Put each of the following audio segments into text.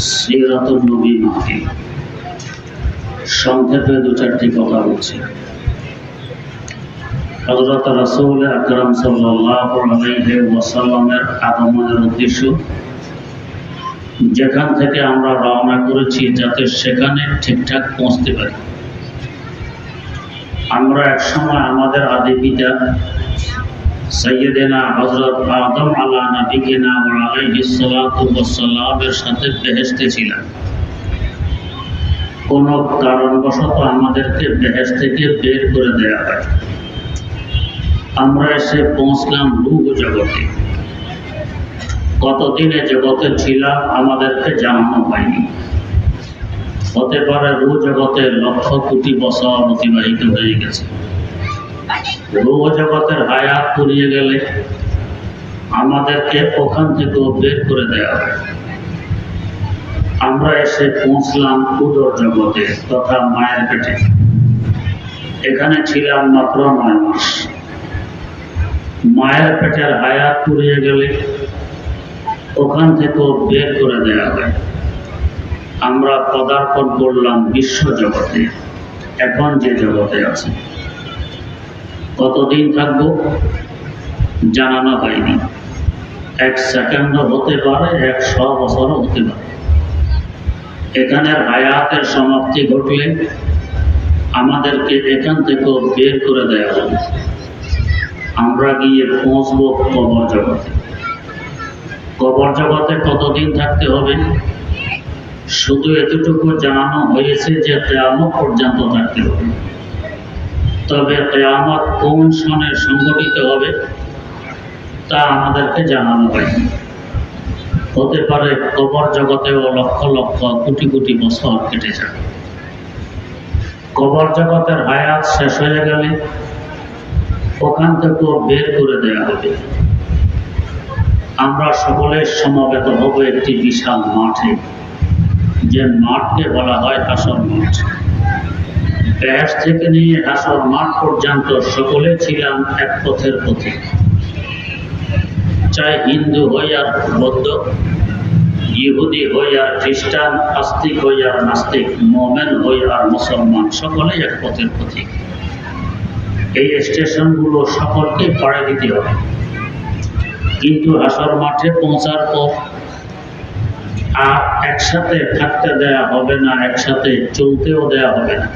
সিরাতুন নবী মাহফিল। সংক্ষেপে দু চারটি কথা বলছি। হযরত রাসূল আকরাম সাল্লাল্লাহু আলাইহি ওয়াসাল্লামের আগমনের উদ্দেশ্য যেখান থেকে আমরা রওনা করেছি যাতে সেখানে ঠিকঠাক পৌঁছতে পারি। আমরা একসময় আমাদের আদি পিতা সাইয়্যিদিনা হযরত আদম আলা নবিয়িনা ওয়া আলাইহিস সালাতু ওয়াস সালামের সাথে বেহেশতে ছিলাম। কোন কারণবশত আমাদেরকে বেহেশত থেকে বের করে দেয়া হয়। আমরা এসে পৌঁছলাম রূহ জগতে। কতদিনে জগতে ছিলাম আমাদেরকে জানানো হয়নি। হতে পারে রূহ জগতে লক্ষ কোটি বছর অতিবাহিত হয়ে গেছে। রূহ জগতের হায়াত ফুরিয়ে গেলে আমাদেরকে ওখান থেকেও বের করে দেওয়া হয়। আমরা এসে পৌঁছলাম উদর জগতে তথা মায়ের পেটে। এখানে ছিলাম মাত্র 9 মাস। মায়ের পেটের হায়াত ফুরিয়ে গেলে ওখান থেকেও বের করে দেওয়া হয়। আমরা পদার্পণ করলাম বিশ্ব জগতে, এখন যে জগতে আছে। কতদিন থাকবো জানানো হয়নি। 1 সেকেন্ডও হতে পারে, 100 বছরও হতে পারে। এখানের হায়াতের সমাপ্তি ঘটলে আমাদেরকে এখান থেকেও বের করে দেওয়া হবে। আমরা গিয়ে পৌঁছবো কবর জগতে। কবর জগতে কতদিন থাকতে হবে শুধু এতটুকু জানানো হয়েছে যে কিয়ামত পর্যন্ত থাকতে হবে। তবে কিয়ামত কোন সনে সংঘটিত হবে তা আমাদেরকে জানানো হয়নি। হতে পারে কবর জগতেও লক্ষ লক্ষ কোটি কোটি বছর কেটে যাবে। কবর জগতের হায়াত শেষ হয়ে গেলে ওখান থেকেও বের করে দেওয়া হবে। আমরা সকলে সমবেত হব একটি বিশাল মাঠে, যে মাঠকে বলা হয় হাসর মাঠ। বেহেশ থেকে নিয়ে হাসর মাঠ পর্যন্ত সকলে ছিলাম এক পথের পথিক। চাই হিন্দু হই আর বৌদ্ধ, ইহুদি হই আর খ্রিস্টান, আস্তিক হই আর নাস্তিক, মুমিন হই আর মুসলমান, সকলেই এক পথের পথিক। এই স্টেশনগুলো সকলকে পাড়ি দিতে হবে। কিন্তু হাসর মাঠে পৌঁছার পর আর একসাথে থাকতে দেয়া হবে না, একসাথে চলতেও দেয়া হবে না।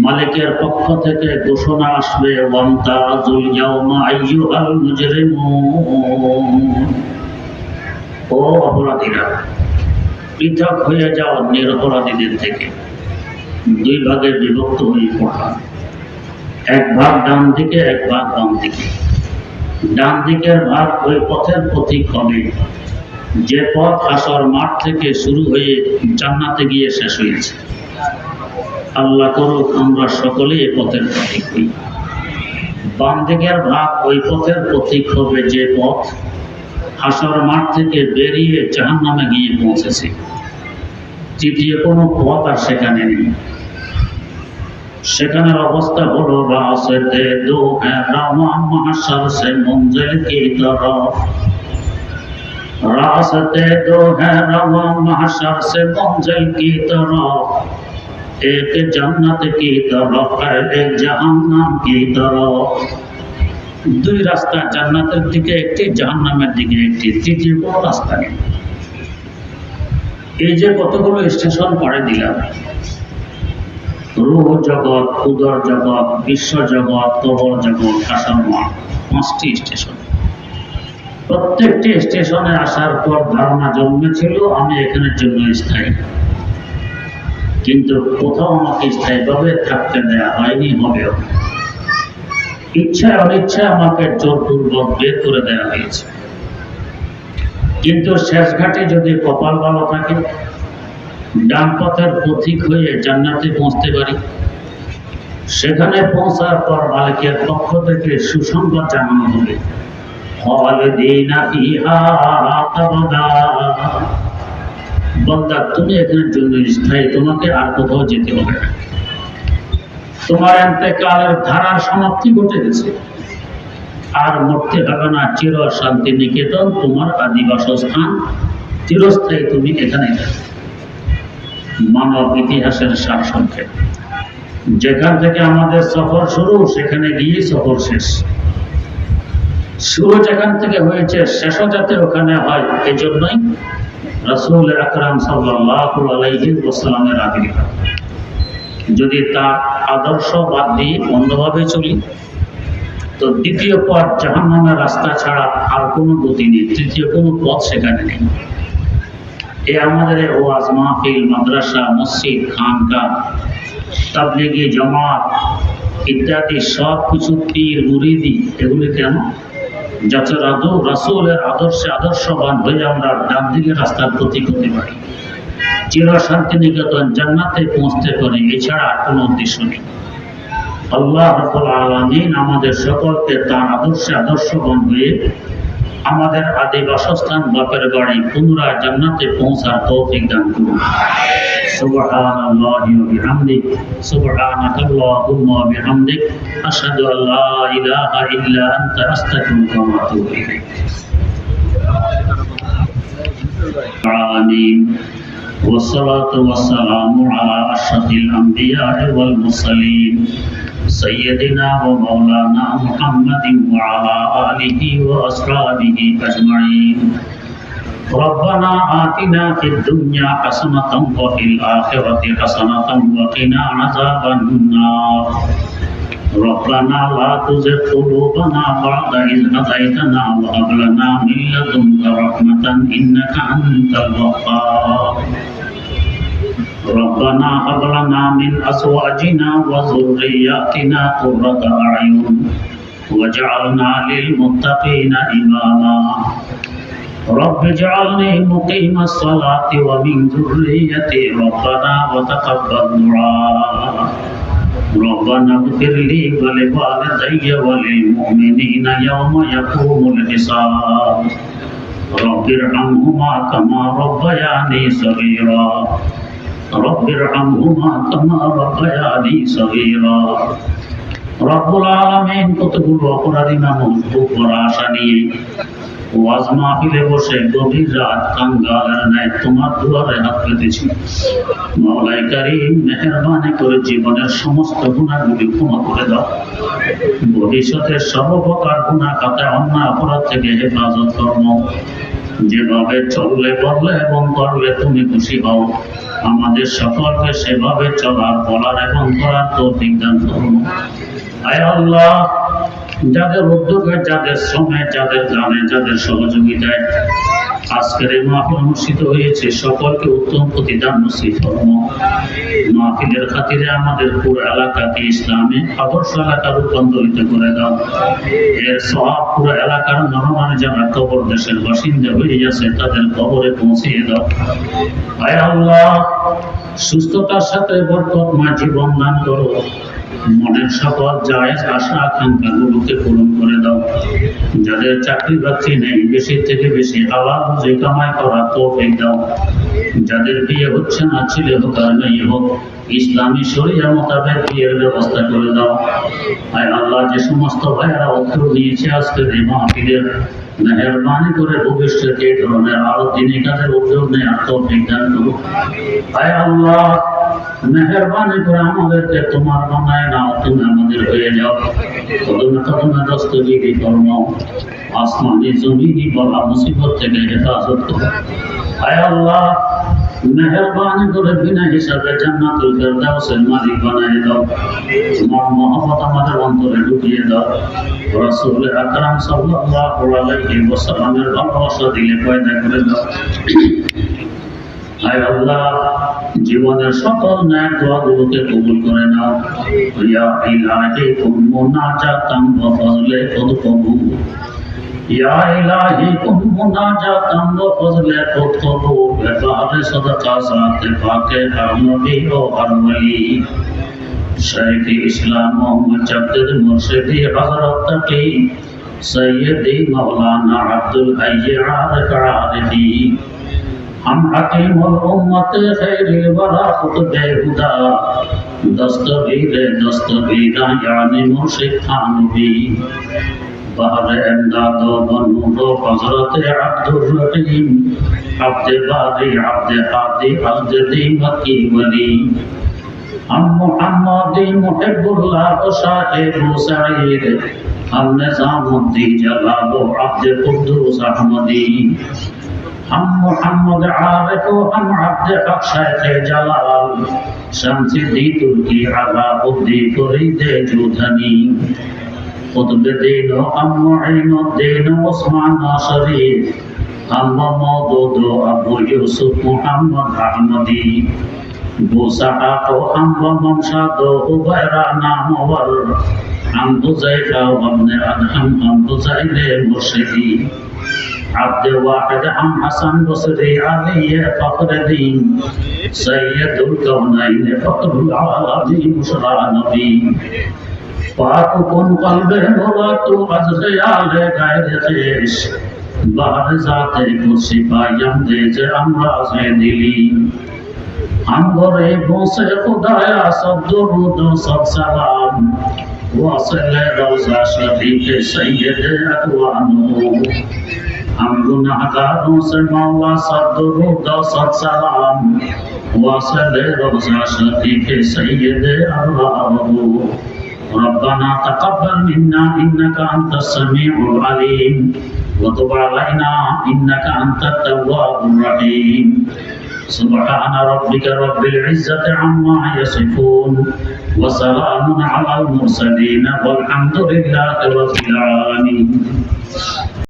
মালিকের পক্ষ থেকে ঘোষণা আসবে, ওয়ামতাজুল ইয়াওমা আইয়ুহাল মুজরিমুন, ও অপরাধীরা পৃথক হয়ে যাও নিরপরাধীদের থেকে। 2 ভাগে বিভক্ত হয়ে পড়া, এক ভাগ ডান দিকে, এক ভাগ বাম দিকে। ডান দিকের ভাগ ওই পথের পথিক হবে যে পথ হাসর মাঠ থেকে শুরু হয়ে জান্নাতে গিয়ে শেষ হয়েছে। আল্লাহ করুক আমরা সকলেই এই পথের পথিক হই। বাম দিকের ভাগ ওই পথের পথিক হবে যে পথ হাসর মাঠ থেকে বেরিয়ে জাহান্নামে গিয়ে পৌঁছেছে। তৃতীয় কোনো পথ আর সেখানে নেই। সেখানের অবস্থা হলো রাস্তে দো হ্যাঁ রামা মাহশর সে মঞ্জিল কি তরফ, रास्ते दो है रवा महशर से मंजिल की तरफ, एक जन्नत की तरफ है एक जहन्नम की तरफ। 2 রাস্তা, জান্নাতের দিকে একটি, জাহান্নামের দিকে একটি, তৃতীয় কোনো রাস্তা নেই। এই যে কতগুলো স্টেশন পাড়ি দিলাম, রূহ জগৎ, উদর জগৎ, বিশ্ব জগৎ, কবর জগৎ, হাসর মাঠ, 5টি স্টেশন। প্রত্যেকটি স্টেশনে আসার পর ধারণা জন্মেছিল আমি এখানের জন্য স্থায়ী। কিন্তু কোথাও আমাকে স্থায়ীভাবে থাকতে দেয়া হয়নি, হবেও। ইচ্ছায় অনিচ্ছায় আমাকে জোরপূর্বক বের করে দেওয়া হয়েছে। কিন্তু শেষ ঘাটে যদি কপাল ভালো থাকে, ডান পথের পথিক হয়ে জান্নাতে পৌঁছতে পারি, সেখানে পৌঁছার পর মালিকের পক্ষ থেকে সুসংবাদ জানানো হবে, বান্দা তুমি এখানের জন্য স্থায়ী, তোমাকে আর কোথাও যেতে হবে না। তোমার ইন্তেকালের ধারার সমাপ্তি ঘটে গেছে, আর মরতে হবে না। চির শান্তি নিকেতন তোমার আদি বাসস্থান, চিরস্থায়ী তুমি এখানেই থাকবে। মানব ইতিহাসের সারসংক্ষেপ, যেখান থেকে আমাদের সফর শুরু সেখানে গিয়ে সফর শেষ। শুরু যেখান থেকে হয়েছে শেষও যাতে ওখানে হয়, এই জন্যই রাসূল আকরাম সাল্লাল্লাহু আলাইহি ওয়াসাল্লামের আবির্ভাব। যদি তার আদর্শ বাদ দিয়ে অন্যভাবে চলি তো দ্বিতীয় পথ জাহান্নামের রাস্তা ছাড়া আর কোনো গতি নেই, তৃতীয় কোনো পথ সেখানে নেই। এ আমাদের ওয়াজ মাহফিল, মাদ্রাসা, মসজিদ, খানকা, তাবলীগি জামাত ইত্যাদি সব কিছু পীর মুরিদি, এগুলি কেন? যাতে রাসূলের আদর্শে আদর্শবান হয়ে আমরা ডান দিকের রাস্তার প্রতীক হতে পারি, চির শান্তিনিকেতন জান্নাতে পৌঁছতে পারি, এছাড়া আর কোনো উদ্দেশ্য নেই। আল্লাহ রাব্বুল আলামিন আমাদের সকলকে তার আদর্শে আদর্শবান হয়ে আমাদের আদি বাসস্থান বাপের বাড়ি পুনরায় জান্নাতে পৌঁছার তৌফিক দান করুন। সুবহানাল্লাহি ওয়া বিহামদিহি, সুবহানাকাল্লাহুম্মা ওয়া বিহামদিক, আশহাদু আল্লা ইলাহা ইল্লা আনতা, আস্তাগফিরুকা ওয়া আতুবু ইলাইক। আমিন। والصلاة والسلام على أشرف الأنبياء والمرسلين سيدنا ومولانا محمد وعلى آله وأصحابه أجمعين. ربنا آتنا في الدنيا حسنة وفي الآخرة حسنة وقنا عذاب النار. ربنا لا تزغ قلوبنا بعد إذ هديتنا وهب لنا من لدنك رحمة إنك أنت الوهاب. ربنا هب لنا من أزواجنا وذرياتنا قرة أعين واجعلنا للمتقين إماما. رب اجعلني مقيم الصلاة ومن ذريتي ربنا وتقبل دعاء. ربنا اغفر لي ولوالدي وللمؤمنين يوم يقوم الحساب. رب ارحمهما كما ربياني صغيرا. رب ارحمهما كما ربياني صغيرا. রব্বুল আলামিন কতগুলো অপরাধী মানুষ বুক ভরা আশা নিয়ে ওয়াজ মাহফিলে বসে গভীর রাত কাঙ্গালের ন্যায় তোমার দুয়ারে হাত পেতেছি। মাওলাই কারীম মেহেরবানি করে জীবনের সমস্ত গুনাহগুলি ক্ষমা করে দাও। ভবিষ্যতের সর্বপ্রকার গুনাহ খাতায় অন্যায় অপরাধ থেকে হেফাজত করো। যেভাবে চললে বললে এবং করলে তুমি খুশি হও, আমাদের সকলকে সেভাবে চলার, বলার এবং করার তৌফিক দান করো। আয় আল্লাহ, যাদের উদ্যোগে, যাদের শ্রমে, যাদের জানে, যাদের সহযোগিতায় আজকের এই মাহফিল অনুষ্ঠিত হয়েছে, সকলকে উত্তম প্রতিদান নসিব ফরমাও। মাহফিলের খাতিরে আমাদের পুরো এলাকাকে ইসলামে আদর্শ এলাকা রূপান্তরিত করে দাও। এর সওয়াব পুরো এলাকার নরমানে যারা কবর দেশের বাসিন্দা হয়ে গেছে তাদের কবরে পৌঁছিয়ে দাও। আয় আল্লাহ, সুস্থতার সাথে বরকতময় জীবন দান করো। মনের সকল জায়েজ আশা আকাঙ্ক্ষাগুলোকে পূরণ করে দাও। যাদের চাকরি বাকরি নেই, বেশি থেকে বেশি হালাল রুজি কামাই করার তৌফিক দাও। যাদের বিয়ে হচ্ছে না, ছেলে হোক আর মেয়ে হোক, ইসলামী শরিয়া মোতাবেক বিয়ের ব্যবস্থা করে দাও। আয় আল্লাহ, যে সমস্ত ভাইয়েরা উদ্যোগ নিয়েছে আজকের এই মাহফিলের, মেহেরবানি করে ভবিষ্যতে এই ধরনের আরো দিনী কাজের উদ্যোগ নেওয়ার তৌফিক দান করো। আয় আল্লাহ, মেহেরবানি করে আমাদেরকে তোমার বানায় নাও, তুমি আমাদের হয়ে যাও। কদমে কদমে দস্তগিরি ফরমাও। আসমানি জমিনি বলা মুসিবত থেকে হেফাজত করো। আয় আল্লাহ, মেহেরবানি করে বিনা হিসাবে জান্নাতুল ফেরদাউসের মালিক বানায় দাও। তোমার মহব্বত আমাদের অন্তরে ঢুকিয়ে দাও। রাসূল আকরাম সাল্লাল্লাহু আলাইহি ওয়াসাল্লামের ভালোবাসা দিলে পয়দা করে দাও। আয় আল্লাহ, জীবনের সকল ন্যায় দোয়াগুলোকে কবুল করে নাও। ইয়া ইলাহি কুন মুনাজাতাম ওয়া ফাজলে কুদ কবুল। ইয়া ইলাহি কুন মুনাজাতাম ওয়া ফাজলে কুদ কবুল। বেবারে সাদাকা সাথে পাকে হর নবী ও হর ওলি। শাইখ ইসলাম মোহাম্মদ জাদ্দিদ মুর্শিদি হযরত তাকি সৈয়দি মাওলানা আব্দুল হাই আরিফ আরিফি। हम हकीम उम्मत खैरिल वरा खुतबे खुदा दस्तगीरा यानी मुर्शिद थानवी बहर इमदाद व नूर हजरत अब्दुर रहीम عبد باري عبد هادي عبد ذي مكي ولي عن محمد محب الله صاحب سعيد عن نظام الدين جلال عبد القدوس احمدي عن محمد عارف عن عبد حق شيخ جلال شمس الدين تركي علاء الدين فريد جوثني قطب الدين عن معين الدين عثمان شريف عن مودود ابو يوسف محمد احمدي بوسعة عن ممشد هبيرة نامور عن حذيفة وابن أدهم عن حذيل المرشدي عبد واحد عن حسن بصري علي فخر الدين سيد الكونين فخر العالمين بشرى نبي পাক কোন কলবে মোরাত আজরালে গায়রে খেশ বাহার জাতে কুরসি পায়াম দে যে আমরা সে দিলি हम गोरे से खुदाया सब दुरूद सब सलाम वासले रोजा शरीफ सैयद अकवानो हम गुनाहगारों से मौला सब दुरूद सब सलाम वासले रोजा शरीफ सैयद अकवानो ربنا تقبل منا إنك أنت السميع العليم وتب علينا إنك أنت التواب الرحيم سبحان ربك رب العزة عما يصفون وسلام على المرسلين والحمد لله رب العالمين